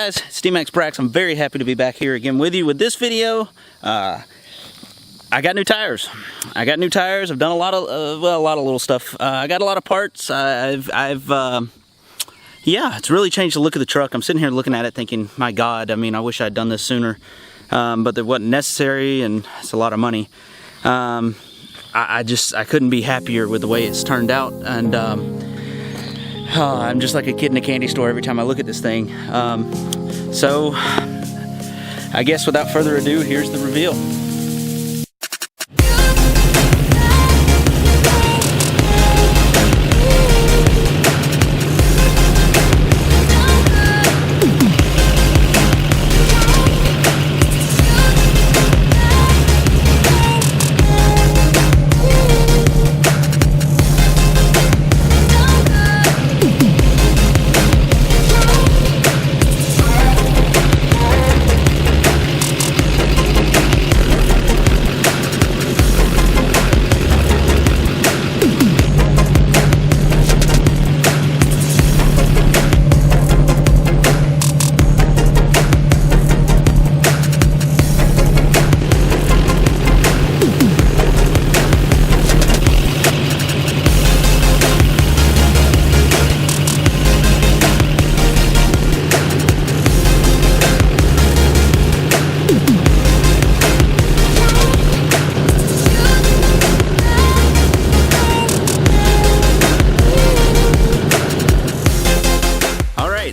Hey guys, it's DMaxStore. I'm very happy to be back here again with you with this video. I got new tires. I've done a lot of little stuff. I got a lot of parts. Yeah, it's really changed the look of the truck. I'm sitting here looking at it thinking, my God, I mean, I wish I'd done this sooner. But it wasn't necessary, and it's a lot of money. I couldn't be happier with the way it's turned out, and I'm just like a kid in a candy store every time I look at this thing. So I guess without further ado, here's the reveal.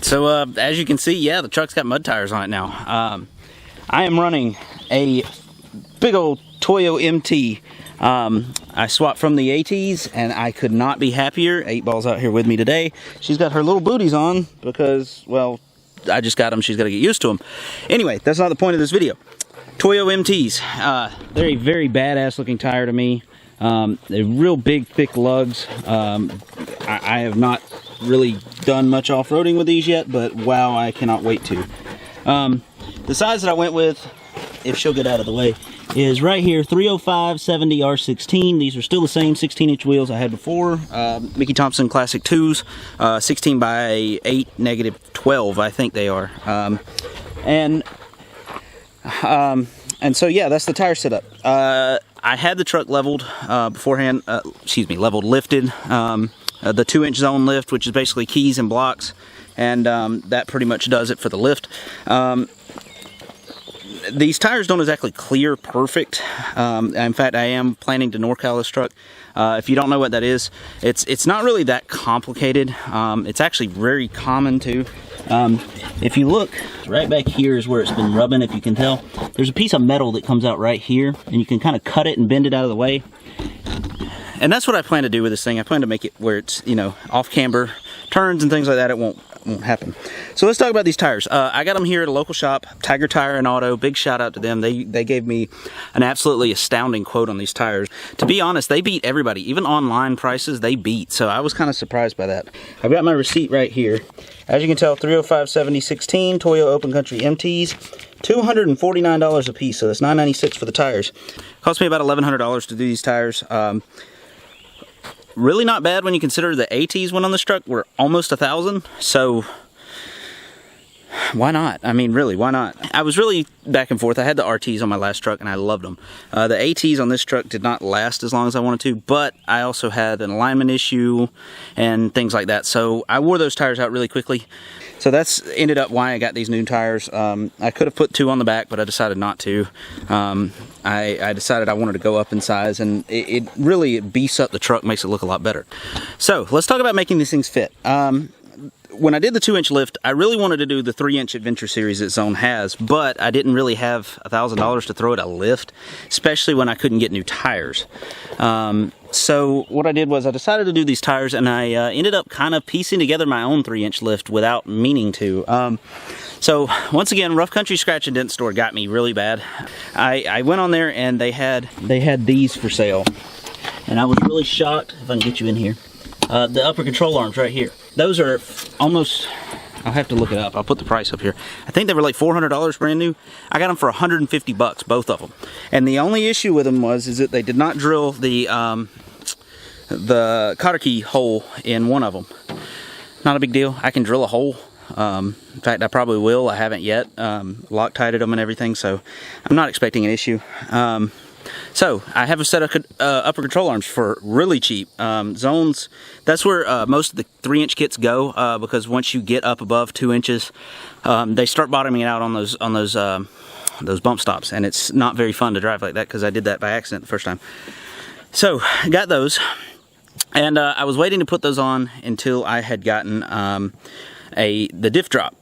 So as you can see, yeah, the truck's got mud tires on it now. I am running a big old Toyo MT. I swapped from the ATs, and I could not be happier. 8Ball's out here with me today. She's got her little booties on because, well, I just got them. She's got to get used to them. Anyway, that's not the point of this video. Toyo MTs. They're a very badass looking tire to me. They're real big, thick lugs. I have not really done much off-roading with these yet, but wow, I cannot wait to. The size that I went with, if she'll get out of the way, is right here, 305/70 R16. These are still the same 16-inch wheels I had before. Mickey Thompson Classic IIs, 16 by 8 -12, I think they are. And so yeah, that's the tire setup. I had the truck leveled beforehand, leveled, lifted. The 2-inch zone lift, which is basically keys and blocks, and that pretty much does it for the lift. These tires don't exactly clear perfect. In fact, I am planning to NorCal this truck. If you don't know what that is, it's not really that complicated. It's actually very common too. If you look, right back here is where it's been rubbing, if you can tell. There's a piece of metal that comes out right here, and you can kind of cut it and bend it out of the way. And that's what I plan to do with this thing. I plan to make it where it's, you know, off camber turns and things like that. It won't happen. So let's talk about these tires. I got them here at a local shop, Tiger Tire and Auto. Big shout out to them. They gave me an absolutely astounding quote on these tires. To be honest, they beat everybody. Even online prices, they beat. So I was kind of surprised by that. I've got my receipt right here. As you can tell, 305/70 16 Toyo Open Country MTs. $249 a piece, so that's $996 for the tires. Cost me about $1,100 to do these tires. Really not bad when you consider the ATs went on this truck were almost $1,000, so why not? I mean, really, why not? I was really back and forth. I had the RTs on my last truck, and I loved them. The ATs on this truck did not last as long as I wanted to, but I also had an alignment issue and things like that, so I wore those tires out really quickly. So that's ended up why I got these new tires. I could have put 2 on the back, but I decided not to. I decided I wanted to go up in size, and it really beefs up the truck, makes it look a lot better. So let's talk about making these things fit. When I did the 2-inch lift, I really wanted to do the 3-inch Adventure Series that Zone has, but I didn't really have $1,000 to throw at a lift, especially when I couldn't get new tires. So what I did was I decided to do these tires, and I ended up kind of piecing together my own 3-inch lift without meaning to. So once again, Rough Country Scratch and Dent Store got me really bad. I went on there, and they had these for sale, and I was really shocked. If I can get you in here, the upper control arms right here. Those are almost, I'll have to look it up. I'll put the price up here. I think they were like $400 brand new. I got them for $150, both of them. And the only issue with them is that they did not drill the cotter key hole in one of them. Not a big deal. I can drill a hole. In fact, I probably will. I haven't yet. Loctited them and everything, so I'm not expecting an issue. So I have a set of upper control arms for really cheap. Zones, that's where most of the 3-inch kits go, because once you get up above 2 inches, they start bottoming out on those bump stops, and it's not very fun to drive like that, because I did that by accident the first time. So I got those, and I was waiting to put those on until I had gotten the Diff Drop.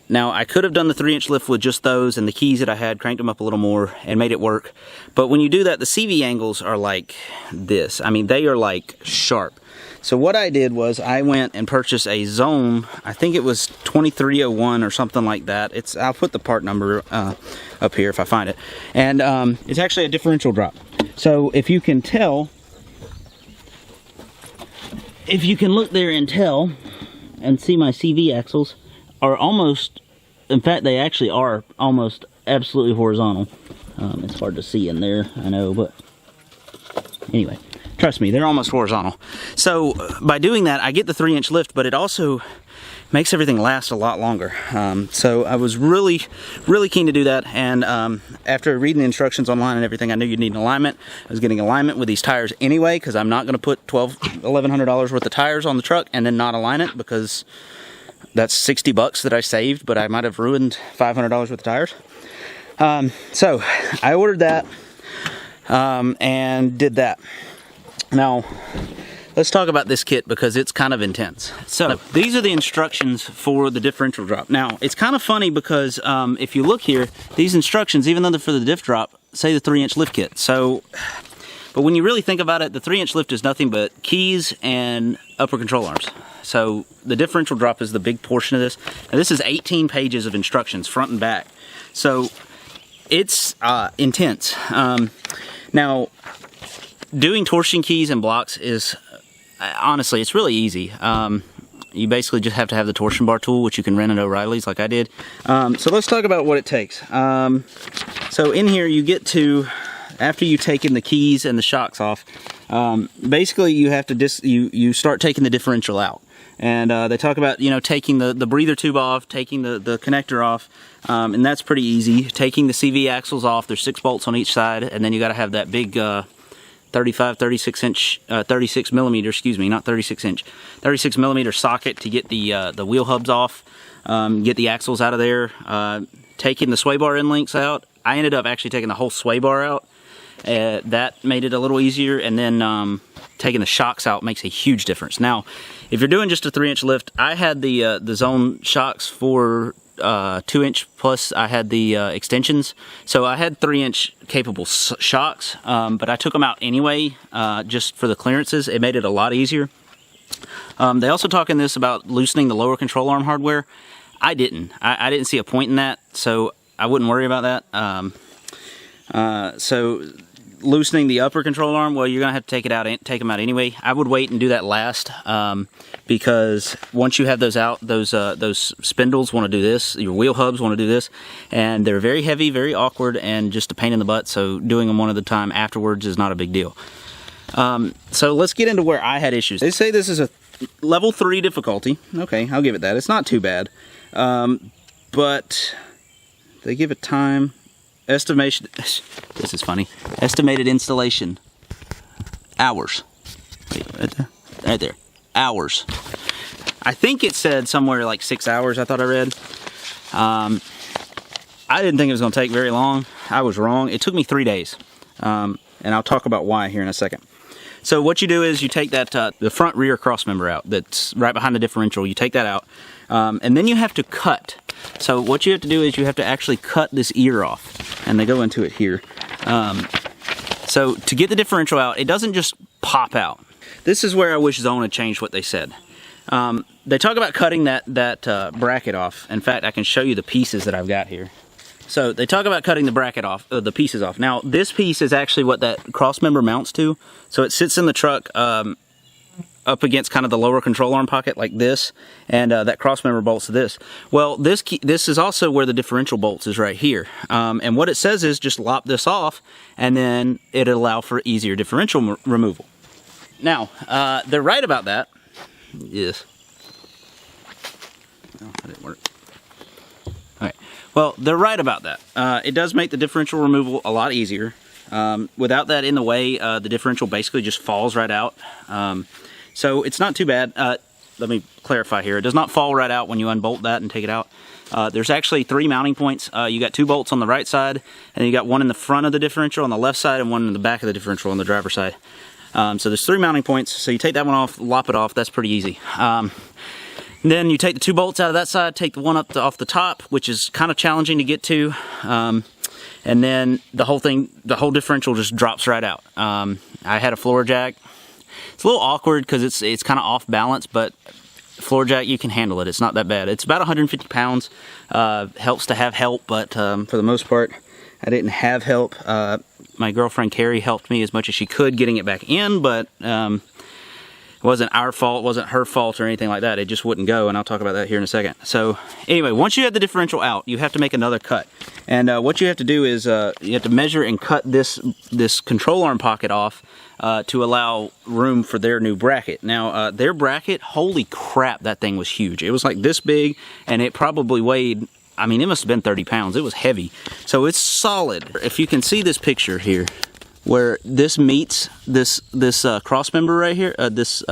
Now, I could have done the 3-inch lift with just those and the keys that I had, cranked them up a little more, and made it work. But when you do that, the CV angles are like this. I mean, they are like sharp. So what I did was I went and purchased a Zone, I think it was 2301 or something like that. I'll put the part number up here if I find it. And it's actually a differential drop. So if you can tell, if you can look there and tell, and see my CV axles, are almost, in fact they actually are almost absolutely horizontal. It's hard to see in there, I know, but anyway, trust me, they're almost horizontal. So by doing that, I get the 3-inch lift, but it also makes everything last a lot longer. So I was really keen to do that, and after reading the instructions online and everything, I knew you'd need an alignment. I was getting alignment with these tires anyway, because I'm not going to put $1,100 worth of tires on the truck and then not align it, because that's 60 bucks that I saved, but I might have ruined $500 worth of tires. So I ordered that and did that. Now, let's talk about this kit, because it's kind of intense. So these are the instructions for the differential drop. Now, it's kind of funny because if you look here, these instructions, even though they're for the diff drop, say the 3-inch lift kit. So, but when you really think about it, the 3-inch lift is nothing but keys and upper control arms. So the differential drop is the big portion of this. Now, this is 18 pages of instructions, front and back. So it's intense. Now, doing torsion keys and blocks is, honestly, it's really easy. You basically just have to have the torsion bar tool, which you can rent at O'Reilly's like I did. So let's talk about what it takes. So in here you get to, after you've taken the keys and the shocks off, basically you have to you start taking the differential out. And they talk about, you know, taking the breather tube off, taking the connector off, and that's pretty easy. Taking the CV axles off, there's 6 bolts on each side, and then you got to have that big 36 millimeter, excuse me, not 36 inch, 36 millimeter socket to get the wheel hubs off, get the axles out of there, taking the sway bar end links out. I ended up actually taking the whole sway bar out. That made it a little easier, and then taking the shocks out makes a huge difference. Now, if you're doing just a 3-inch lift, I had the Zone shocks for 2-inch, plus I had the extensions, so I had 3-inch capable shocks, but I took them out anyway, just for the clearances. It made it a lot easier. They also talk in this about loosening the lower control arm hardware. I didn't see a point in that, so I wouldn't worry about that. So loosening the upper control arm, well, you're gonna have to take them out anyway. I would wait and do that last, because once you have those out, those spindles want to do this, your wheel hubs want to do this, and they're very heavy, very awkward, and just a pain in the butt, so doing them one at a time afterwards is not a big deal. So let's get into where I had issues. They say this is a level 3 difficulty. Okay, I'll give it that. It's not too bad, but they give it time. Estimation, this is funny, estimated installation, hours. Wait, right there, hours. I think it said somewhere like 6 hours, I thought I read. I didn't think it was going to take very long. I was wrong. It took me 3 days, and I'll talk about why here in a second. So what you do is you take that the front rear cross member out that's right behind the differential. You take that out, and then you have to cut. So what you have to do is you have to actually cut this ear off, and they go into it here. So to get the differential out, it doesn't just pop out. This is where I wish Zone had changed what they said. They talk about cutting that bracket off. In fact, I can show you the pieces that I've got here. So they talk about cutting the bracket off, the pieces off. Now this piece is actually what that cross member mounts to. So it sits in the truck up against kind of the lower control arm pocket like this, and that cross member bolts to this. Well, this is also where the differential bolts is right here. And what it says is just lop this off, and then it'll allow for easier differential removal. Now, they're right about that. Yes. Oh, that didn't work. All right. Well, they're right about that. It does make the differential removal a lot easier. Without that in the way, the differential basically just falls right out. So it's not too bad. Let me clarify here. It does not fall right out when you unbolt that and take it out. There's actually 3 mounting points. You got 2 bolts on the right side, and then you got one in the front of the differential on the left side and one in the back of the differential on the driver's side. So there's 3 mounting points. So you take that one off, lop it off. That's pretty easy. Then you take the 2 bolts out of that side, take the one up off the top, which is kind of challenging to get to. And then the whole differential just drops right out. I had a floor jack. It's a little awkward because it's kind of off balance, but floor jack, you can handle it. It's not that bad. It's about 150 pounds. Helps to have help, but for the most part, I didn't have help. My girlfriend Carrie helped me as much as she could getting it back in, but it wasn't our fault, it wasn't her fault or anything like that. It just wouldn't go, and I'll talk about that here in a second. So anyway, once you have the differential out, you have to make another cut. And what you have to do is you have to measure and cut this control arm pocket off to allow room for their new bracket. Now, their bracket, holy crap, that thing was huge. It was like this big, and it probably weighed, I mean, it must have been 30 pounds. It was heavy. So it's solid. If you can see this picture here, where this meets this cross member right here, this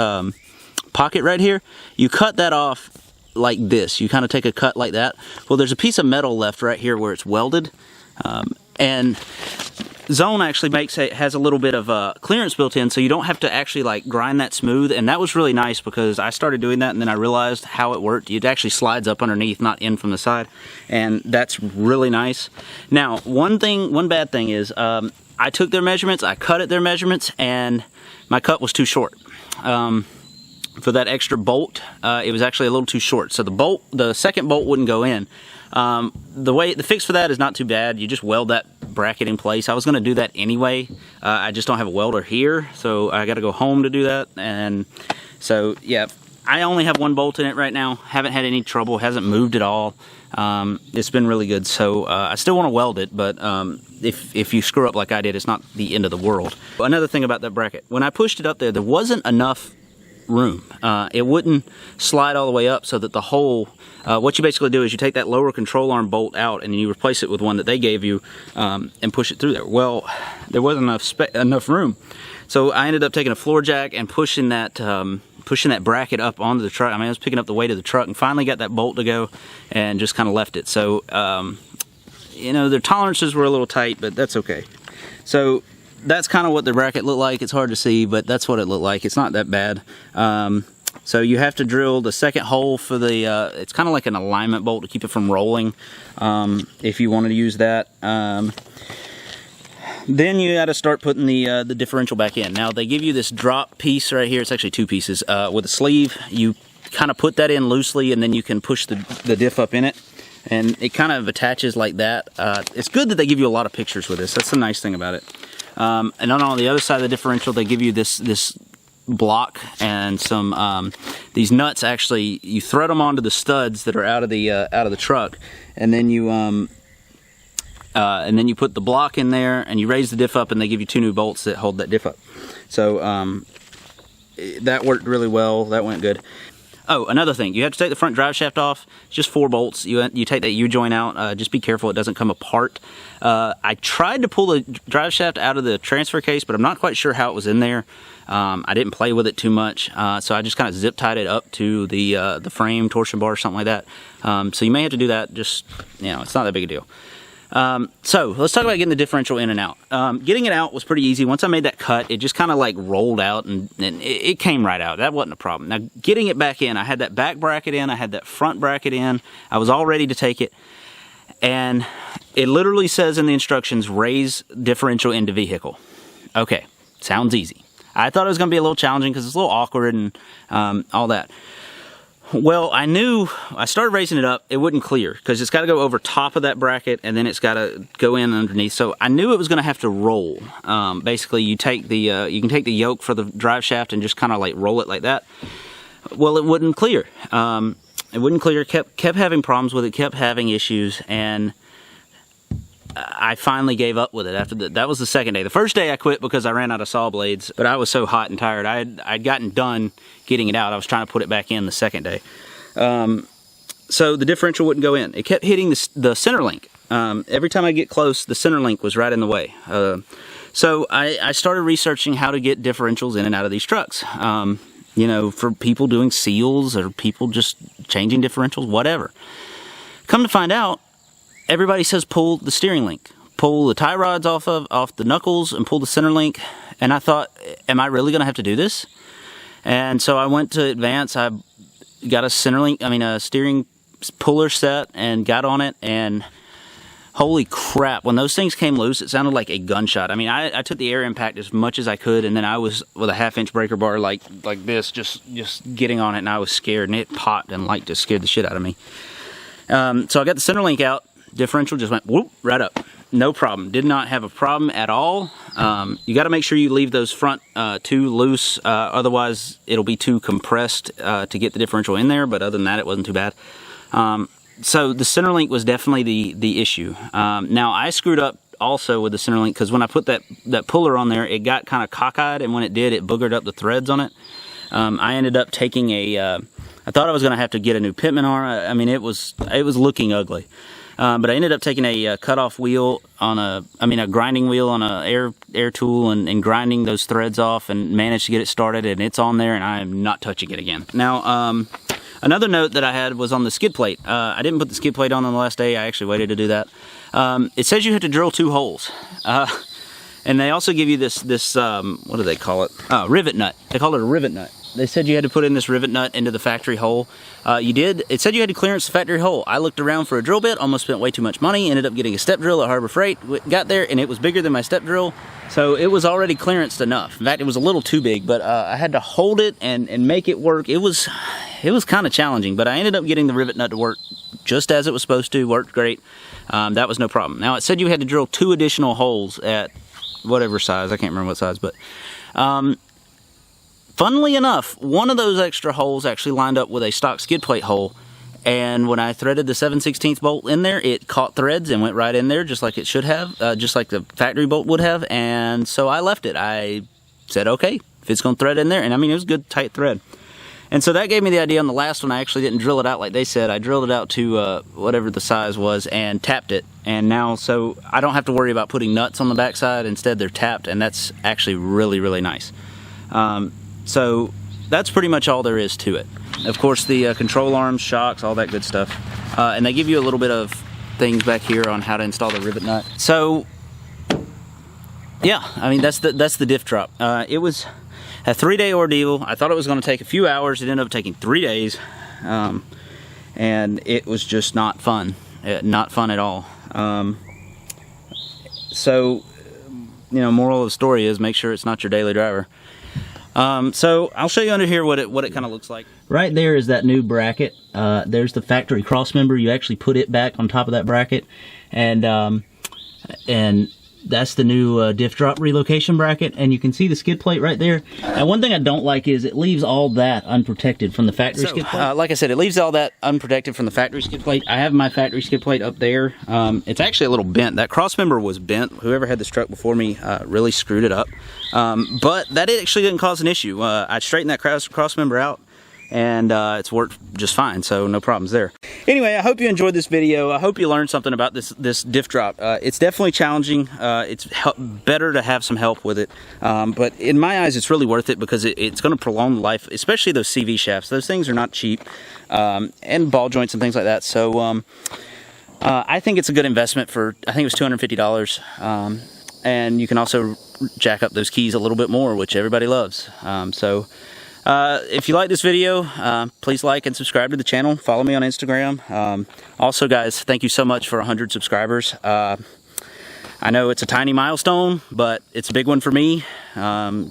pocket right here, you cut that off like this. You kind of take a cut like that. Well, there's a piece of metal left right here where it's welded, and Zone actually has a little bit of clearance built in, so you don't have to actually like grind that smooth. And that was really nice because I started doing that and then I realized how it worked. It actually slides up underneath, not in from the side, and that's really nice. Now, one bad thing is I took their measurements, I cut at their measurements, and my cut was too short. For that extra bolt, it was actually a little too short. So the second bolt wouldn't go in. The fix for that is not too bad. You just weld that bracket in place. I was going to do that anyway. I just don't have a welder here, so I got to go home to do that. And so, yeah, I only have 1 bolt in it right now. Haven't had any trouble. Hasn't moved at all. It's been really good. So I still want to weld it, but if you screw up like I did, it's not the end of the world. Another thing about that bracket, when I pushed it up there wasn't enough room. It wouldn't slide all the way up so that the whole, what you basically do is you take that lower control arm bolt out and you replace it with one that they gave you and push it through there. Well, there wasn't enough room. So I ended up taking a floor jack and pushing that bracket up onto the truck. I mean, I was picking up the weight of the truck and finally got that bolt to go and just kind of left it. So, you know, their tolerances were a little tight, but that's okay. So that's kind of what the bracket looked like. It's hard to see, but that's what it looked like. It's not that bad. So you have to drill the second hole for the, it's kind of like an alignment bolt to keep it from rolling, if you wanted to use that. Then you got to start putting the differential back in. Now they give you this drop piece right here. It's actually 2 pieces with a sleeve. You kind of put that in loosely, and then you can push the diff up in it, and it kind of attaches like that. It's good that they give you a lot of pictures with this. That's the nice thing about it. And then on the other side of the differential, they give you this block and some these nuts. Actually, you thread them onto the studs that are out of the truck, and then you put the block in there and you raise the diff up, and they give you 2 new bolts that hold that diff up. So that worked really well. That went good. Oh, another thing, you have to take the front drive shaft off. It's just 4 bolts. You take that U-joint out. Just be careful it doesn't come apart. I tried to pull the drive shaft out of the transfer case, but I'm not quite sure how it was in there. I didn't play with it too much, so I just kind of zip tied it up to the frame, torsion bar, something like that. So you may have to do that. Just, you know, it's not that big a deal. So let's talk about getting the differential in and out. Getting it out was pretty easy. Once I made that cut, it just kind of like rolled out and it came right out. That wasn't a problem. Now getting it back in, I had that back bracket in, I had that front bracket in. I was all ready to take it. And it literally says in the instructions, raise differential into vehicle. Okay, sounds easy. I thought it was going to be a little challenging because it's a little awkward and all that. Well, I knew, I started raising it up, it wouldn't clear because it's got to go over top of that bracket and then it's got to go in underneath. So I knew it was going to have to roll. Basically, you take the, you can take the yoke for the drive shaft and just kind of like roll it like that. Well, it wouldn't clear. It wouldn't clear, kept having problems with it, kept having issues, and I finally gave up with it after that was the second day. The first day I quit because I ran out of saw blades, but I was so hot and tired. I'd gotten done getting it out. I was trying to put it back in the second day. so the differential wouldn't go in. It kept hitting the center link. Every time I get close, the center link was right in the way. So I started researching how to get differentials in and out of these trucks. You know, for people doing seals or people just changing differentials, whatever. Come to find out, everybody says pull the steering link. Pull the tie rods off the knuckles and pull the center link. And I thought, am I really going to have to do this? And so I went to Advance. I got a steering puller set and got on it, and holy crap, when those things came loose, it sounded like a gunshot. I mean, I took the air impact as much as I could, and then I was with a 1/2-inch breaker bar like this, just getting on it, and I was scared, and it popped and just scared the shit out of me. So I got the center link out, differential just went whoop, right up. No problem. Did not have a problem at all. You got to make sure you leave those front two loose, otherwise it'll be too compressed to get the differential in there, but other than that, it wasn't too bad. So the center link was definitely the issue. Now I screwed up also with the center link because when I put that puller on there, it got kind of cockeyed, and when it did, it boogered up the threads on it. I ended up taking I thought I was going to have to get a new pitman arm. I mean, it was looking ugly. But I ended up taking a cutoff wheel on a grinding wheel on a air tool and grinding those threads off and managed to get it started, and it's on there, and I am not touching it again. Now, another note that I had was on the skid plate. I didn't put the skid plate on the last day. I actually waited to do that. It says you have to drill 2 holes. And they also give you this what do they call it? Rivet nut. They call it a rivet nut. They said you had to put in this rivet nut into the factory hole. You did. It said you had to clearance the factory hole. I looked around for a drill bit, almost spent way too much money, ended up getting a step drill at Harbor Freight, got there, and it was bigger than my step drill, so it was already clearanced enough. In fact, it was a little too big, but I had to hold it and make it work. It was kind of challenging, but I ended up getting the rivet nut to work just as it was supposed to, worked great. That was no problem. Now, it said you had to drill 2 additional holes at whatever size, I can't remember what size, but funnily enough, one of those extra holes actually lined up with a stock skid plate hole, and when I threaded the 7/16 bolt in there, it caught threads and went right in there just like it should have, just like the factory bolt would have, and so I left it. I said, okay, if it's going to thread in there, and I mean, it was a good tight thread. And so that gave me the idea on the last one. I actually didn't drill it out like they said. I drilled it out to whatever the size was and tapped it, and now so I don't have to worry about putting nuts on the backside. Instead, they're tapped, and that's actually really, really nice. So that's pretty much all there is to it. Of course, the control arms, shocks, all that good stuff. And they give you a little bit of things back here on how to install the rivet nut. So, yeah, I mean, that's the Diff Drop. It was a 3-day ordeal. I thought it was going to take a few hours. It ended up taking 3 days. And it was just not fun. Not fun at all. So, you know, moral of the story is make sure it's not your daily driver. So I'll show you under here what it kind of looks like. Right there is that new bracket. There's the factory cross member. You actually put it back on top of that bracket, and that's the new Diff Drop relocation bracket. And you can see the skid plate right there. And one thing I don't like is it leaves all that unprotected from the factory skid plate. Like I said, it leaves all that unprotected from the factory skid plate. I have my factory skid plate up there. It's actually a little bent. That cross member was bent. Whoever had this truck before me really screwed it up. But that actually didn't cause an issue. I straightened that cross member out, and it's worked just fine, so no problems there. Anyway, I hope you enjoyed this video. I hope you learned something about this Diff Drop. It's definitely challenging. It's better to have some help with it, but in my eyes, it's really worth it because it's going to prolong life, especially those CV shafts. Those things are not cheap, and ball joints and things like that. So I think it's a good investment for, I think it was $250, and you can also jack up those keys a little bit more, which everybody loves. If you like this video, please like and subscribe to the channel. Follow me on Instagram. Also, guys, thank you so much for 100 subscribers. I know it's a tiny milestone, but it's a big one for me.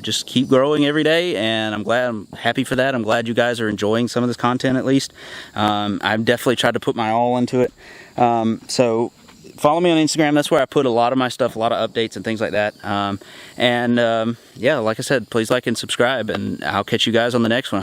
Just keep growing every day, and I'm happy for that. I'm glad you guys are enjoying some of this content at least. I've definitely tried to put my all into it. So follow me on Instagram. That's where I put a lot of my stuff, a lot of updates and things like that. Yeah, like I said, please like and subscribe, and I'll catch you guys on the next one.